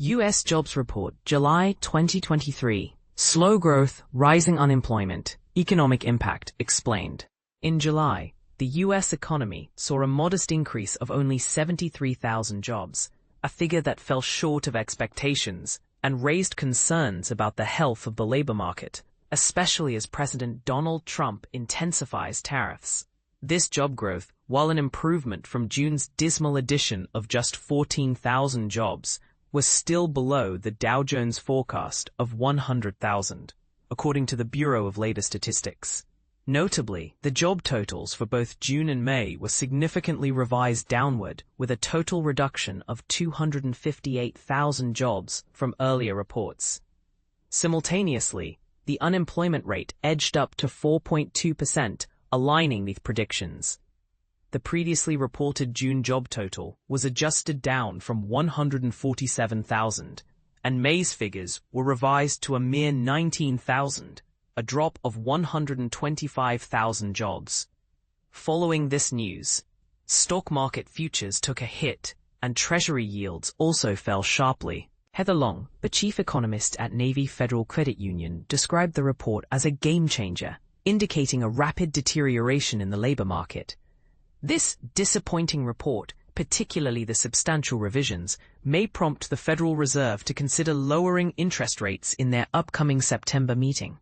U.S. Jobs Report, July 2023. Slow growth, rising unemployment, economic impact explained. In July, the U.S. economy saw a modest increase of only 73,000 jobs, a figure that fell short of expectations and raised concerns about the health of the labor market, especially as President Donald Trump intensifies tariffs. This job growth, while an improvement from June's dismal addition of just 14,000 jobs, was still below the Dow Jones forecast of 100,000, according to the Bureau of Labor Statistics. Notably, the job totals for both June and May were significantly revised downward, with a total reduction of 258,000 jobs from earlier reports. Simultaneously, the unemployment rate edged up to 4.2%, aligning with predictions. The previously reported June job total was adjusted down from 147,000, and May's figures were revised to a mere 19,000, a drop of 125,000 jobs. Following this news, stock market futures took a hit, and Treasury yields also fell sharply. Heather Long, the chief economist at Navy Federal Credit Union, described the report as a game-changer, indicating a rapid deterioration in the labor market. This disappointing report, particularly the substantial revisions, may prompt the Federal Reserve to consider lowering interest rates in their upcoming September meeting.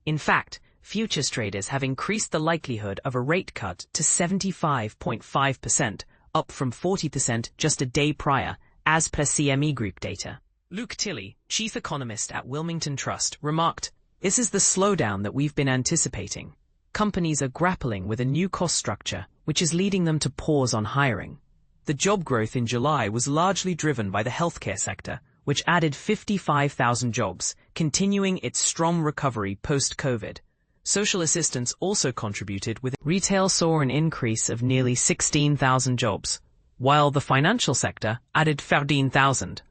In fact, futures traders have increased the likelihood of a rate cut to 75.5%, up from 40% just a day prior, as per CME Group data. Luke Tilley, chief economist at Wilmington Trust, remarked, "This is the slowdown that we've been anticipating. Companies are grappling with a new cost structure, which is leading them to pause on hiring." The job growth in July was largely driven by the healthcare sector, which added 55,000 jobs, continuing its strong recovery post-COVID. Social assistance also contributed, with retail saw an increase of nearly 16,000 jobs, while the financial sector added 13,000.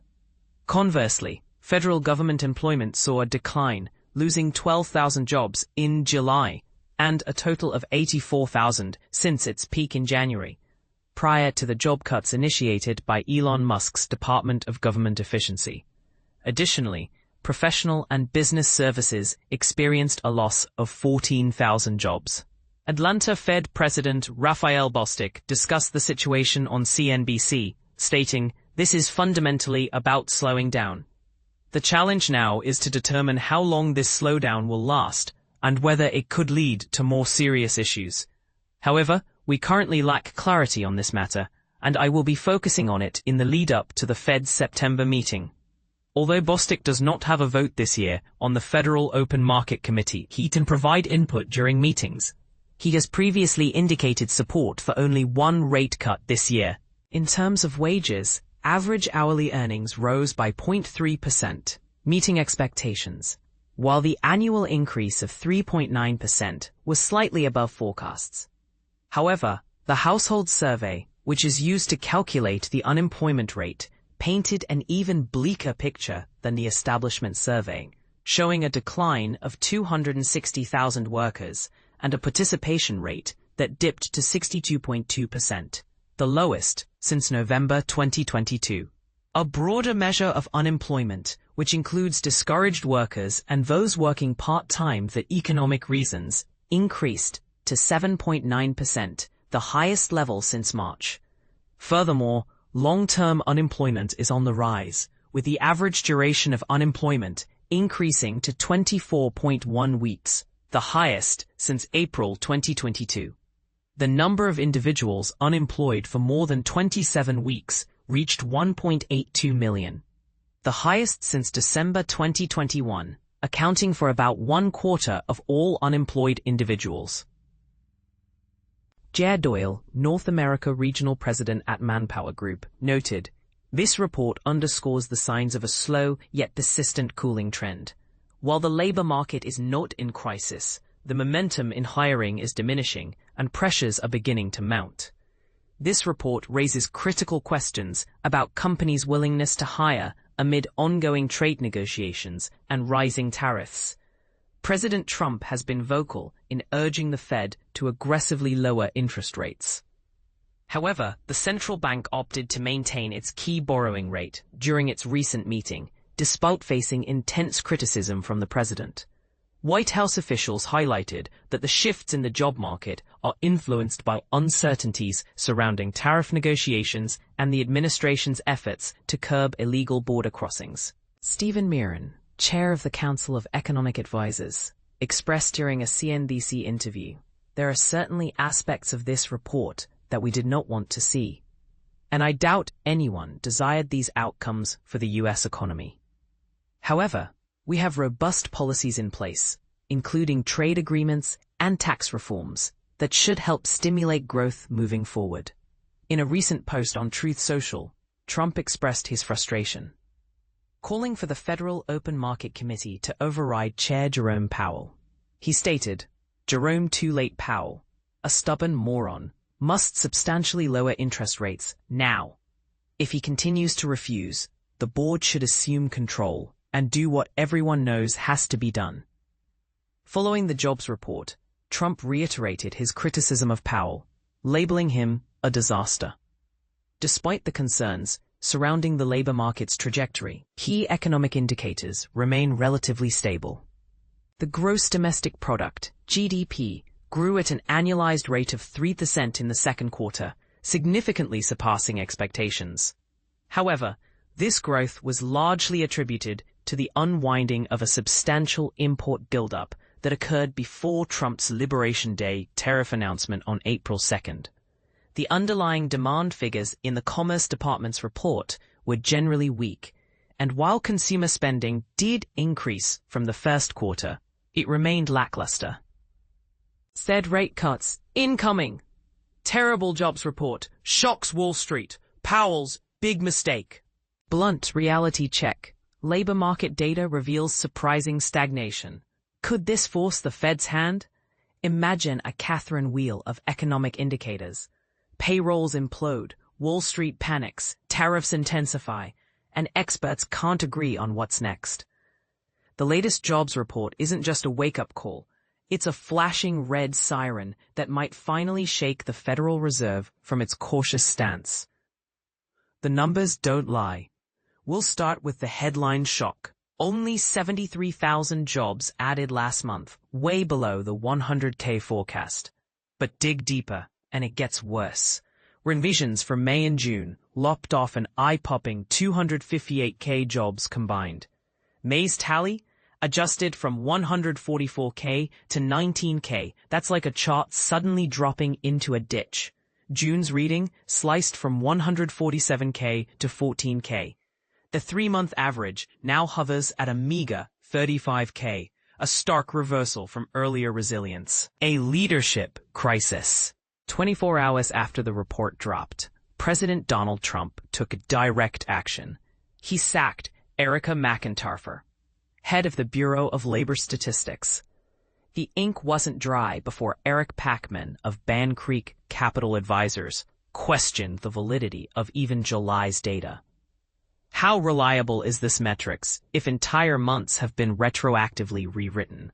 Conversely, federal government employment saw a decline, losing 12,000 jobs in July, and a total of 84,000 since its peak in January, prior to the job cuts initiated by Elon Musk's Department of Government Efficiency. Additionally, professional and business services experienced a loss of 14,000 jobs. Atlanta Fed President Raphael Bostic discussed the situation on CNBC, stating, "This is fundamentally about slowing down. The challenge now is to determine how long this slowdown will last and whether it could lead to more serious issues. However, we currently lack clarity on this matter, and I will be focusing on it in the lead-up to the Fed's September meeting." Although Bostic does not have a vote this year on the Federal Open Market Committee, he can provide input during meetings. He has previously indicated support for only one rate cut this year. In terms of wages, average hourly earnings rose by 0.3%, meeting expectations, while the annual increase of 3.9% was slightly above forecasts. However, the household survey, which is used to calculate the unemployment rate, painted an even bleaker picture than the establishment survey, showing a decline of 260,000 workers and a participation rate that dipped to 62.2%, the lowest since November 2022. A broader measure of unemployment, which includes discouraged workers and those working part-time for economic reasons, increased to 7.9%, the highest level since March. Furthermore, long-term unemployment is on the rise, with the average duration of unemployment increasing to 24.1 weeks, the highest since April 2022. The number of individuals unemployed for more than 27 weeks reached 1.82 million, the highest since December 2021, accounting for about 1/4 of all unemployed individuals. Jared Doyle, North America Regional President at Manpower Group, noted, "This report underscores the signs of a slow yet persistent cooling trend. While the labor market is not in crisis, the momentum in hiring is diminishing and pressures are beginning to mount." This report raises critical questions about companies' willingness to hire amid ongoing trade negotiations and rising tariffs. President Trump has been vocal in urging the Fed to aggressively lower interest rates. However, the central bank opted to maintain its key borrowing rate during its recent meeting, despite facing intense criticism from the president. White House officials highlighted that the shifts in the job market are influenced by uncertainties surrounding tariff negotiations and the administration's efforts to curb illegal border crossings. Stephen Meehan, chair of the Council of Economic Advisers, expressed during a CNBC interview, "There are certainly aspects of this report that we did not want to see, and I doubt anyone desired these outcomes for the U.S. economy. However, we have robust policies in place, including trade agreements and tax reforms, that should help stimulate growth moving forward." In a recent post on Truth Social, Trump expressed his frustration, calling for the Federal Open Market Committee to override Chair Jerome Powell. He stated, "Jerome Too Late Powell, a stubborn moron, must substantially lower interest rates now. If he continues to refuse, the board should assume control and do what everyone knows has to be done." Following the jobs report, Trump reiterated his criticism of Powell, labeling him a disaster. Despite the concerns surrounding the labor market's trajectory, key economic indicators remain relatively stable. The gross domestic product, GDP, grew at an annualized rate of 3% in the second quarter, significantly surpassing expectations. However, this growth was largely attributed to the unwinding of a substantial import buildup that occurred before Trump's Liberation Day tariff announcement on April 2nd. The underlying demand figures in the Commerce Department's report were generally weak, and while consumer spending did increase from the first quarter, it remained lackluster. Fed rate cuts incoming. Terrible jobs report shocks Wall Street. Powell's big mistake. Blunt reality check. Labor market data reveals surprising stagnation. Could this force the Fed's hand? Imagine a Catherine wheel of economic indicators. Payrolls implode, Wall Street panics, tariffs intensify, and experts can't agree on what's next. The latest jobs report isn't just a wake-up call. It's a flashing red siren that might finally shake the Federal Reserve from its cautious stance. The numbers don't lie. We'll start with the headline shock. Only 73,000 jobs added last month, way below the 100K forecast. But dig deeper, and it gets worse. Revisions for May and June lopped off an eye-popping 258K jobs combined. May's tally? Adjusted from 144K to 19K, that's like a chart suddenly dropping into a ditch. June's reading sliced from 147K to 14K. The 3-month average now hovers at a meager 35K, a stark reversal from earlier resilience. A leadership crisis. 24 hours after the report dropped, President Donald Trump took direct action. He sacked Erica McIntyre, head of the Bureau of Labor Statistics. The ink wasn't dry before Eric Pachman of Ban Creek Capital Advisors questioned the validity of even July's data. How reliable is this metrics if entire months have been retroactively rewritten?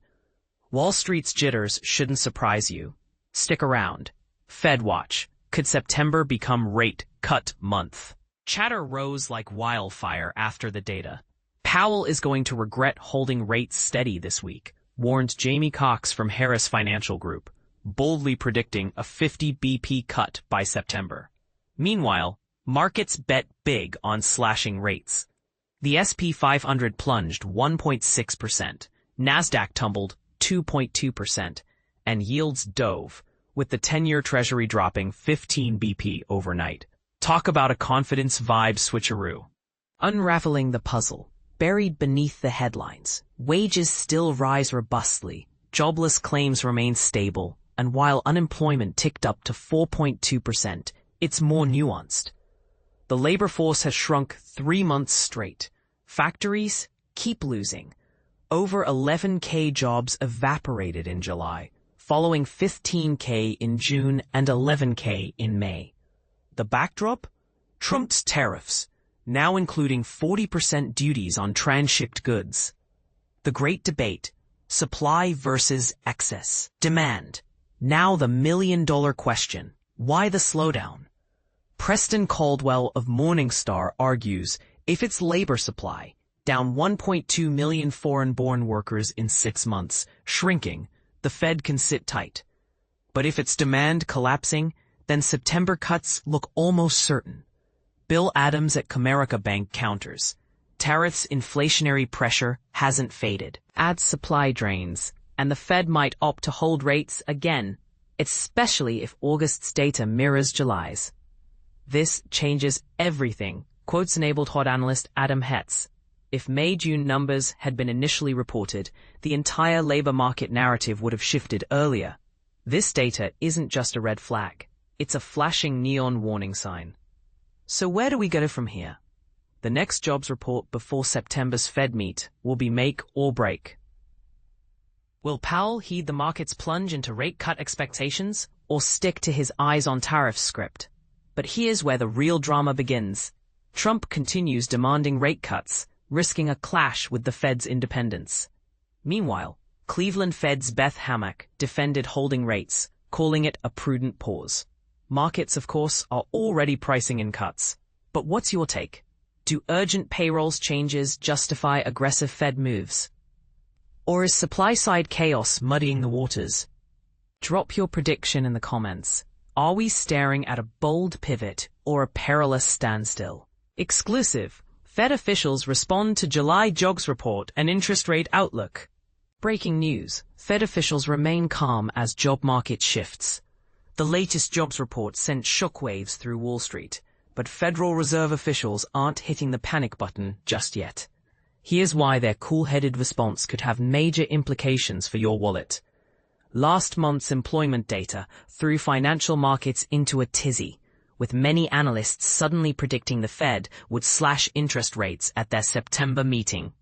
Wall Street's jitters shouldn't surprise you. Stick around. FedWatch. Could September become rate cut month? Chatter rose like wildfire after the data. Powell is going to regret holding rates steady this week, warned Jamie Cox from Harris Financial Group, boldly predicting a 50 BP cut by September. Meanwhile, markets bet big on slashing rates. The S&P 500 plunged 1.6%, Nasdaq tumbled 2.2%, and yields dove, with the 10-year Treasury dropping 15 BP overnight. Talk about a confidence vibe switcheroo. Unraveling the puzzle. Buried beneath the headlines, wages still rise robustly, jobless claims remain stable, and while unemployment ticked up to 4.2%, it's more nuanced. The labor force has shrunk 3 months straight. Factories keep losing. Over 11K jobs evaporated in July, following 15K in June and 11K in May. The backdrop? Trump's tariffs, now including 40% duties on transshipped goods. The great debate, supply versus excess demand. Now the million-dollar question, why the slowdown? Preston Caldwell of Morningstar argues if it's labor supply, down 1.2 million foreign-born workers in 6 months, shrinking, the Fed can sit tight. But if it's demand collapsing, then September cuts look almost certain. Bill Adams at Comerica Bank counters. Tariffs inflationary pressure hasn't faded. Add supply drains, and the Fed might opt to hold rates again, especially if August's data mirrors July's. This changes everything, quotes enabled hot analyst Adam Hetz. If May-June numbers had been initially reported, the entire labor market narrative would have shifted earlier. This data isn't just a red flag. It's a flashing neon warning sign. So where do we go from here? The next jobs report before September's Fed meet will be make or break. Will Powell heed the market's plunge into rate cut expectations or stick to his eyes on tariffs script? But here's where the real drama begins. Trump continues demanding rate cuts, risking a clash with the Fed's independence. Meanwhile, Cleveland Fed's Beth Hammack defended holding rates, calling it a prudent pause. Markets, of course, are already pricing in cuts. But what's your take? Do urgent payrolls changes justify aggressive Fed moves? Or is supply-side chaos muddying the waters? Drop your prediction in the comments. Are we staring at a bold pivot or a perilous standstill? Exclusive. Fed officials respond to July jobs report and interest rate outlook. Breaking news. Fed officials remain calm as job market shifts. The latest jobs report sent shockwaves through Wall Street, but Federal Reserve officials aren't hitting the panic button just yet. Here's why their cool-headed response could have major implications for your wallet. Last month's employment data threw financial markets into a tizzy, with many analysts suddenly predicting the Fed would slash interest rates at their September meeting.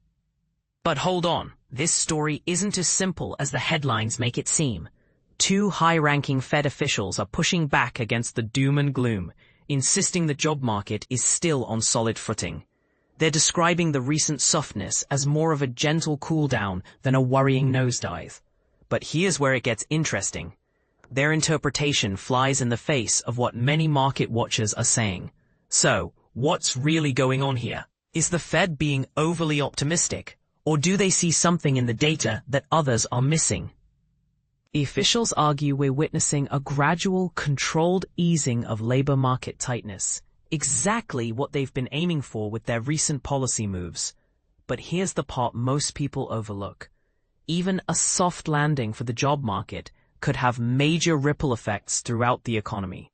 But hold on, this story isn't as simple as the headlines make it seem. Two high-ranking Fed officials are pushing back against the doom and gloom, insisting the job market is still on solid footing. They're describing the recent softness as more of a gentle cool-down than a worrying nosedive. But here's where it gets interesting. Their interpretation flies in the face of what many market watchers are saying. So, what's really going on here? Is the Fed being overly optimistic, or do they see something in the data that others are missing? The officials argue we're witnessing a gradual, controlled easing of labor market tightness, exactly what they've been aiming for with their recent policy moves. But here's the part most people overlook. Even a soft landing for the job market could have major ripple effects throughout the economy.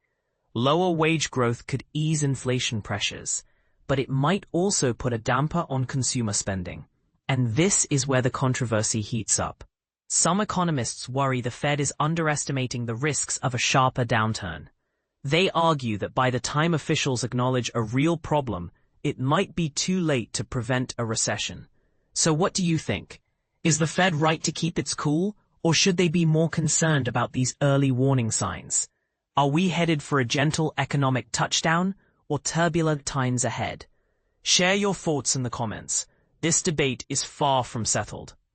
Lower wage growth could ease inflation pressures, but it might also put a damper on consumer spending. And this is where the controversy heats up. Some economists worry the Fed is underestimating the risks of a sharper downturn. They argue that by the time officials acknowledge a real problem, it might be too late to prevent a recession. So what do you think? Is the Fed right to keep its cool, or should they be more concerned about these early warning signs? Are we headed for a gentle economic touchdown, or turbulent times ahead? Share your thoughts in the comments. This debate is far from settled.